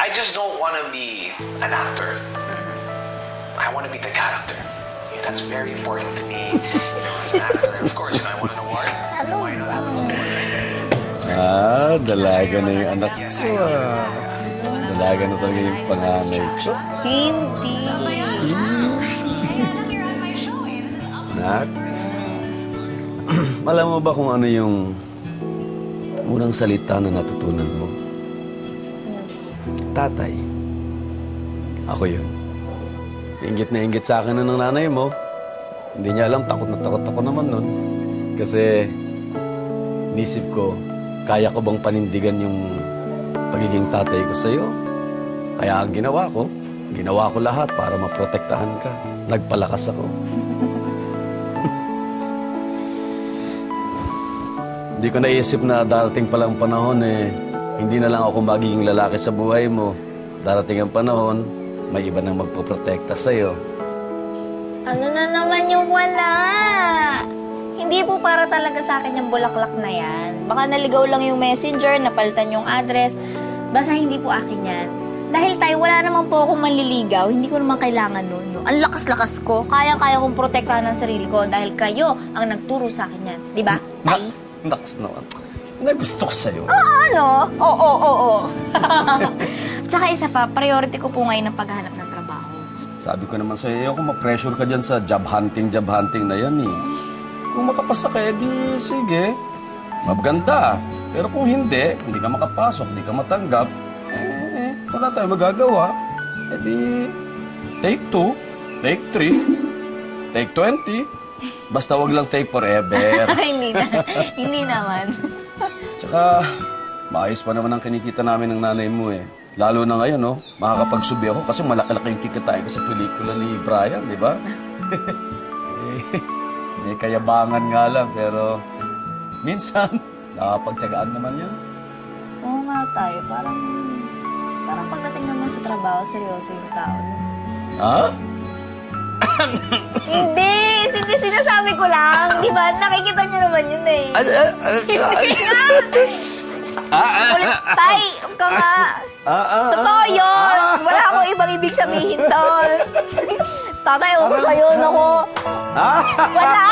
I just don't want to be an actor. I want to be the character. Yeah, that's very important to me. As an actor, of course, I want an award. Why not have an award, right? Dalaga na yung anak ko, Dalaga na talaga yung panganay ko. Hindi. Nak, alam mo ba kung ano yung unang salita na natutunan mo? Tatay. Ako yun. Inggit na inggit sa akin na ng nanay mo. Hindi niya alam, takot na takot ako naman nun. Kasi, inisip ko, kaya ko bang panindigan yung pagiging tatay ko sa'yo? Kaya ang ginawa ko lahat para maprotektahan ka. Nagpalakas ako. Hindi ko naisip na darating palang panahon hindi na lang ako magiging lalaki sa buhay mo. Darating ang panahon, may iba nang magpoprotekta sa'yo. Ano na naman yung wala? Hindi po para talaga sa akin yung bulaklak na yan. Baka naligaw lang yung messenger, napalitan yung address. Basta hindi po akin yan. Dahil tayo, wala naman po akong manliligaw. Hindi ko naman kailangan nun. No? Ang lakas-lakas ko. Kayang-kaya kong protektahan ang sarili ko dahil kayo ang nagturo sa akin yan. Di ba? Naks naman. Nagusto ko sa'yo. Ano? Oo. Tsaka isa pa, priority ko po ngayon ang paghahanap ng trabaho. Sabi ko naman sa'yo, kung ma-pressure ka dyan sa job hunting na yan Kung makapasa ka, di sige. Maganda. Pero kung hindi ka makapasok, hindi ka matanggap, wala tayong magagawa. Di, take 2, take 3, take 20. Basta wag lang take forever. Hindi naman. Tsaka, maayos pa naman ang kinikita namin ng nanay mo Lalo na ngayon, makakapagsubi ako kasi malaki-laki yung kikitain ko sa pelikula ni Brian, di ba? May kayabangan nga lang, pero minsan, nakapagtyagaan naman yan. Oo nga tayo, parang pagdating naman sa trabaho, seryoso yung tao. Ha? Hindi sinasabi ko lang. Di ba? Nakikita niyo naman yun Ulit, tay! Huwag ka nga. Totoo yun! Wala akong ibang ibig sabihin, tol. Tatay, ako sa'yo, nako. Wala!